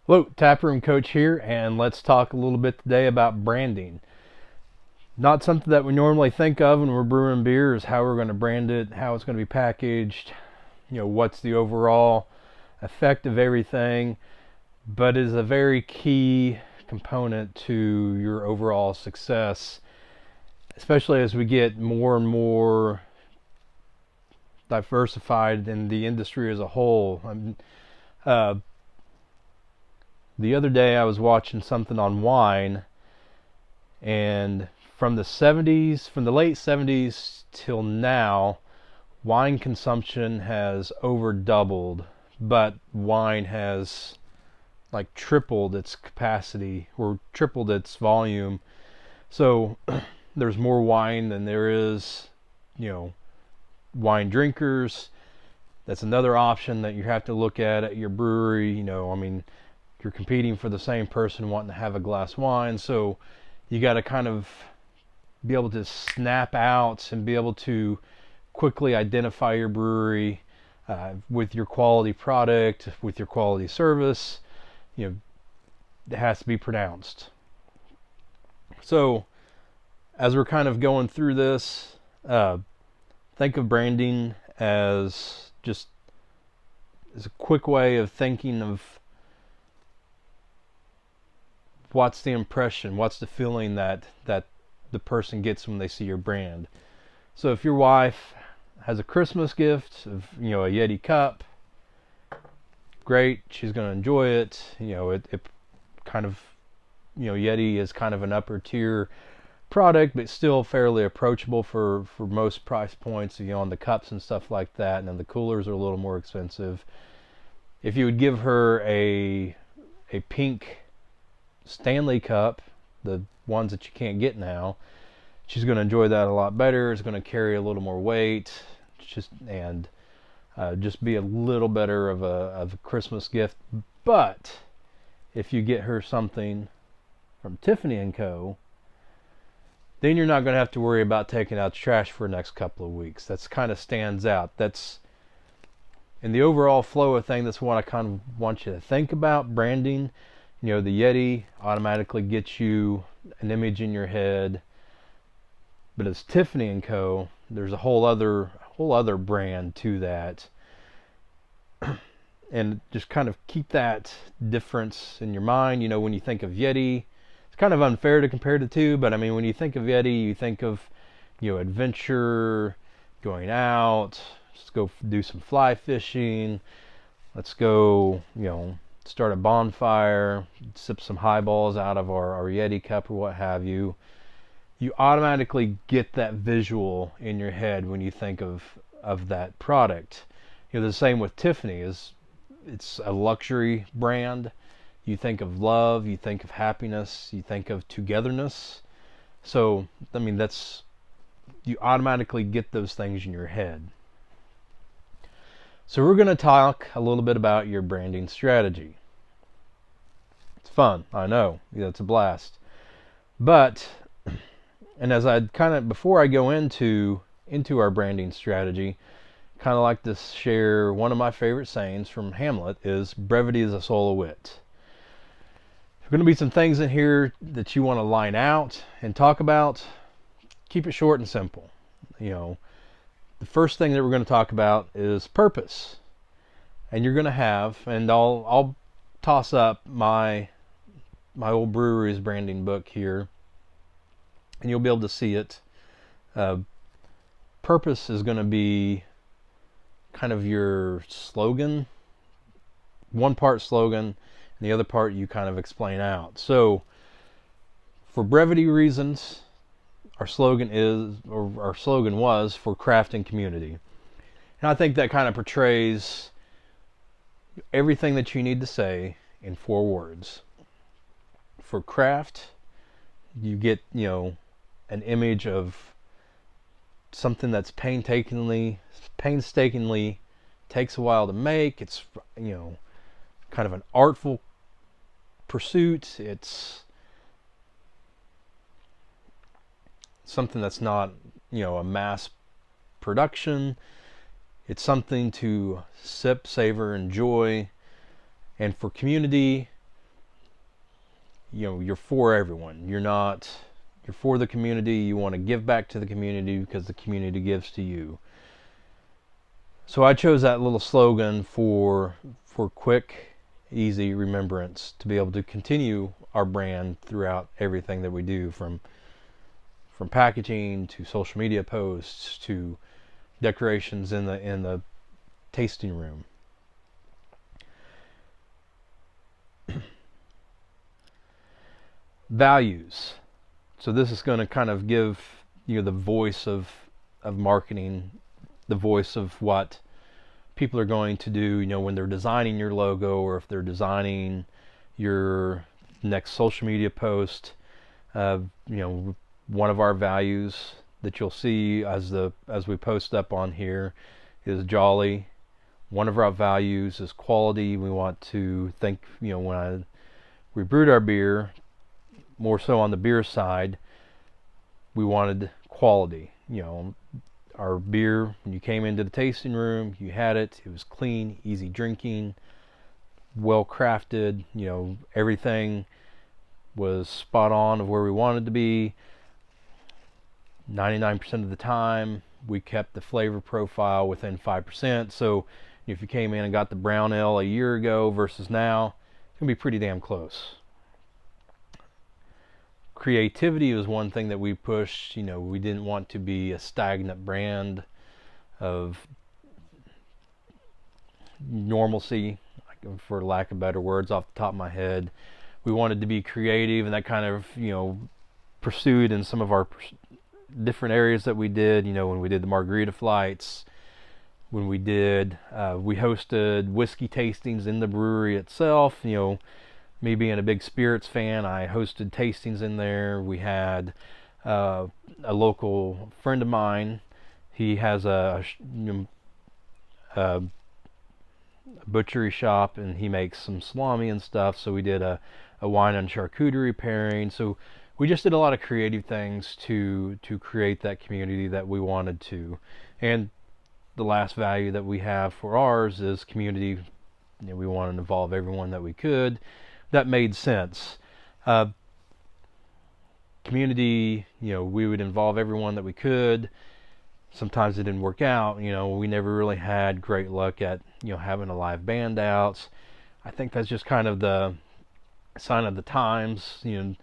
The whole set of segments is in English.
Hello, Taproom Coach here, and let's talk a little bit today about branding. Not something that we normally think of when we're brewing beer is how we're going to brand it, how it's going to be packaged, what's the overall effect of everything, but is a very key component to your overall success, especially as we get more and more diversified in the industry as a whole. Uh, the other day I was watching something on wine, and from the late 70s till now, wine consumption has over doubled, but wine has like tripled its capacity or tripled its volume. So there's more wine than there is, you know, wine drinkers. That's another option that you have to look at your brewery. You're competing for the same person wanting to have a glass of wine, so you got to kind of be able to snap out and be able to quickly identify your brewery with your quality product, with your quality service. It has to be pronounced. So as we're kind of going through this, think of branding as just as a quick way of thinking of what's the impression, what's the feeling that the person gets when they see your brand. So if your wife has a Christmas gift of a Yeti cup, great, she's going to enjoy it. It kind of Yeti is kind of an upper tier product, but still fairly approachable for most price points, on the cups and stuff like that. And then the coolers are a little more expensive. If you would give her a pink Stanley Cup, the ones that you can't get now, she's going to enjoy that a lot better. It's going to carry a little more weight, just be a little better of a Christmas gift. But if you get her something from Tiffany & Co., then you're not going to have to worry about taking out the trash for the next couple of weeks. That's kind of stands out. That's in the overall flow of thing. That's what I kind of want you to think about branding. The Yeti automatically gets you an image in your head, but as Tiffany & Co., there's a whole other brand to that. And just kind of keep that difference in your mind. When you think of Yeti, it's kind of unfair to compare the two, but I mean, when you think of Yeti, you think of adventure, going out, let's go do some fly fishing, let's go start a bonfire, sip some highballs out of our Yeti cup or what have you. You automatically get that visual in your head when you think of that product. The same with Tiffany. It's a luxury brand. You think of love, you think of happiness, you think of togetherness. So I mean, you automatically get those things in your head. So we're going to talk a little bit about your branding strategy. It's fun, I know. It's a blast. But, and as I kind of, before I go into our branding strategy, kind of like to share one of my favorite sayings from Hamlet is, brevity is the soul of wit. There's going to be some things in here that you want to line out and talk about. Keep it short and simple. The first thing that we're going to talk about is purpose. And you're going to have, and I'll toss up my old brewery's branding book here, and you'll be able to see it. Purpose is going to be kind of your slogan, one part slogan, and the other part you kind of explain out. So for brevity reasons, our slogan was for craft and community. And I think that kind of portrays everything that you need to say in 4 words. For craft, you get, an image of something that's painstakingly takes a while to make. It's, kind of an artful pursuit. It's something that's not, a mass production. It's something to sip, savor, enjoy. And for community, you're for everyone. You're for the community. You want to give back to the community because the community gives to you. So I chose that little slogan for quick, easy remembrance, to be able to continue our brand throughout everything that we do, from packaging to social media posts to decorations in the tasting room. Values. So this is going to kind of give the voice of marketing, the voice of what people are going to do, when they're designing your logo, or if they're designing your next social media post. One of our values that you'll see as we post up on here is jolly. One of our values is quality. We want to think, when we brewed our beer, more so on the beer side, we wanted quality. Our beer, when you came into the tasting room, you had it. It was clean, easy drinking, well crafted. Everything was spot on of where we wanted to be. 99% of the time, we kept the flavor profile within 5%. So if you came in and got the brown ale a year ago versus now, it's going to be pretty damn close. Creativity was one thing that we pushed. We didn't want to be a stagnant brand of normalcy, for lack of better words off the top of my head. We wanted to be creative, and that kind of pursued in some of our different areas that we did. When we did the margarita flights, when we hosted whiskey tastings in the brewery itself. Me being a big spirits fan, I hosted tastings in there. We had a local friend of mine. He has a butchery shop, and he makes some salami and stuff. So we did a wine and charcuterie pairing. So we just did a lot of creative things to create that community that we wanted to. And the last value that we have for ours is community. We wanted to involve everyone that we could. That made sense. Community, we would involve everyone that we could. Sometimes it didn't work out. We never really had great luck at having a live band out. I think that's just kind of the sign of the times. A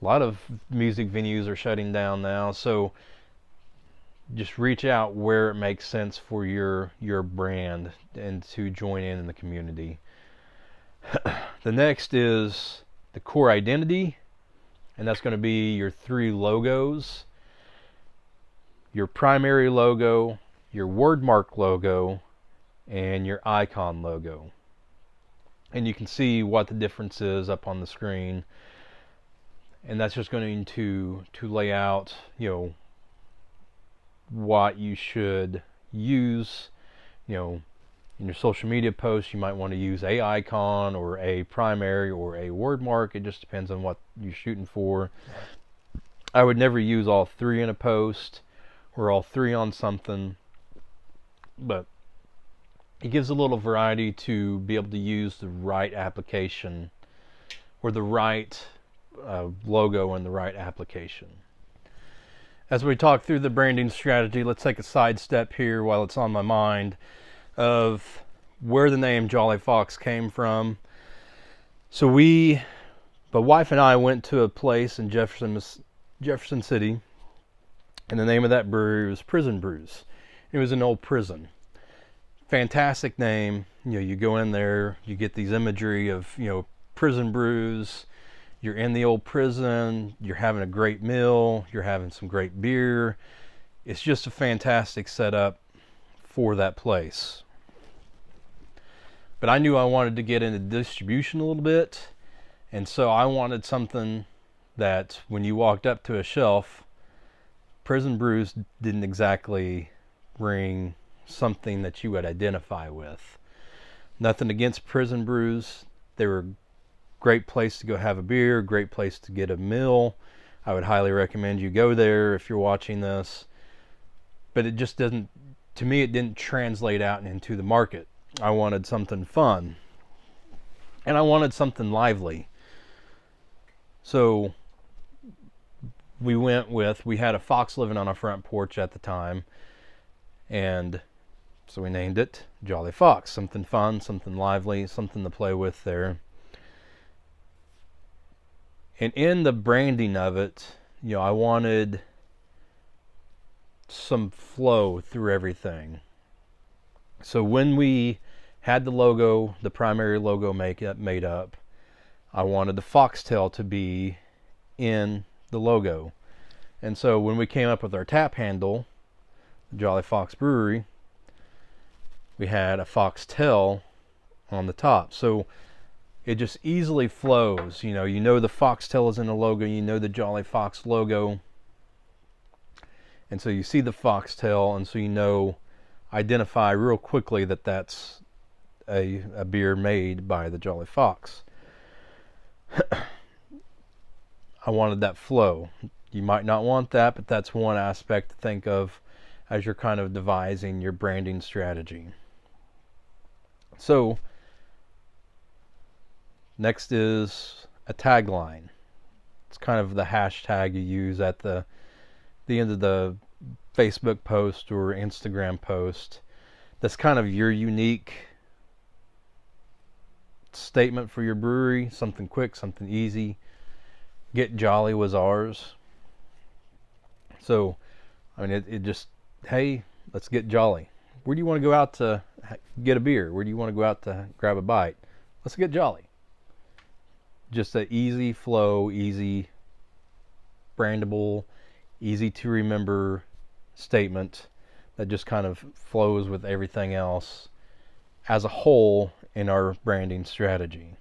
lot of music venues are shutting down now, so just reach out where it makes sense for your brand and to join in the community. The next is the core identity, and that's going to be your 3 logos: your primary logo, your wordmark logo, and your icon logo. And you can see what the difference is up on the screen, and that's just going to lay out what you should use. In your social media posts, you might want to use a icon or a primary or a wordmark. It just depends on what you're shooting for. I would never use all 3 in a post or all 3 on something, but it gives a little variety to be able to use the right application, or the right logo in the right application. As we talk through the branding strategy, let's take a side step here while it's on my mind of where the name Jolly Fox came from. So the wife and I went to a place in Jefferson City, and the name of that brewery was Prison Brews. It was an old prison. Fantastic name. You go in there, you get these imagery of prison brews. You're in the old prison, you're having a great meal, you're having some great beer. It's just a fantastic setup for that place. But I knew I wanted to get into distribution a little bit, and so I wanted something that when you walked up to a shelf, Prison Brews didn't exactly ring something that you would identify with. Nothing against Prison Brews. They were a great place to go have a beer, great place to get a meal. I would highly recommend you go there if you're watching this. But it just doesn't, to me, it didn't translate out into the market. I wanted something fun. And I wanted something lively. So we had a fox living on our front porch at the time, and so we named it Jolly Fox. Something fun, something lively, something to play with there. And in the branding of it, I wanted some flow through everything. So when we had the logo, the primary logo made up, I wanted the foxtail to be in the logo. And so when we came up with our tap handle, Jolly Fox Brewery, we had a foxtail on the top. So it just easily flows. The foxtail is in the logo, the Jolly Fox logo. And so you see the foxtail, and so identify real quickly that that's a beer made by the Jolly Fox. I wanted that flow. You might not want that, but that's one aspect to think of as you're kind of devising your branding strategy. So next is a tagline. It's kind of the hashtag you use at the end of the Facebook post or Instagram post. That's kind of your unique statement for your brewery. Something quick, something easy. Get Jolly was ours. So, it just, hey, let's get jolly. Where do you want to go out to get a beer? Where do you want to go out to grab a bite? Let's get jolly. Just an easy flow, easy brandable, easy to remember statement that just kind of flows with everything else as a whole in our branding strategy.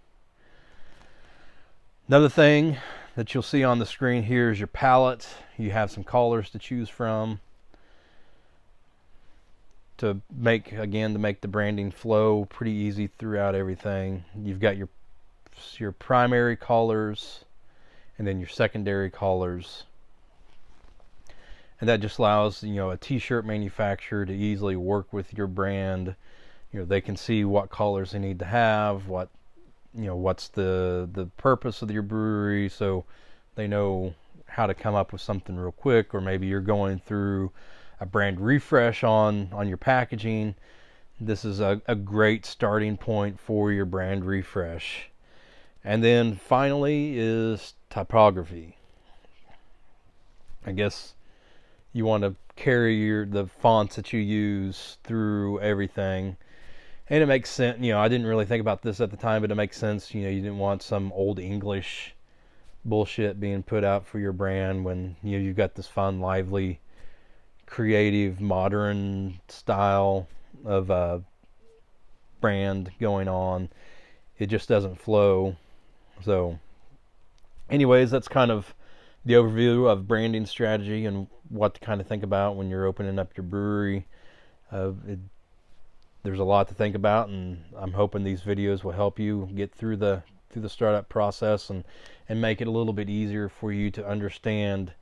Another thing that you'll see on the screen here is your palette. You have some colors to choose from to make the branding flow pretty easy throughout everything. You've got your primary colors and then your secondary colors. And that just allows, a t-shirt manufacturer to easily work with your brand. They can see what colors they need to have, what's the purpose of your brewery, so they know how to come up with something real quick. Or maybe you're going through a brand refresh on your packaging. This is a great starting point for your brand refresh. And then finally is typography. I guess you want to carry the fonts that you use through everything. And it makes sense. I didn't really think about this at the time, but it makes sense. You didn't want some old English bullshit being put out for your brand when you've got this fun, lively, creative, modern style of brand going on. It just doesn't flow. So anyways, that's kind of the overview of branding strategy and what to kind of think about when you're opening up your brewery. There's a lot to think about, and I'm hoping these videos will help you get through the startup process and make it a little bit easier for you to understand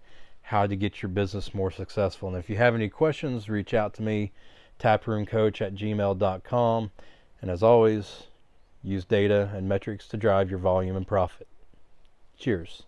how to get your business more successful. And if you have any questions, reach out to me, taproomcoach@gmail.com. And as always, use data and metrics to drive your volume and profit. Cheers.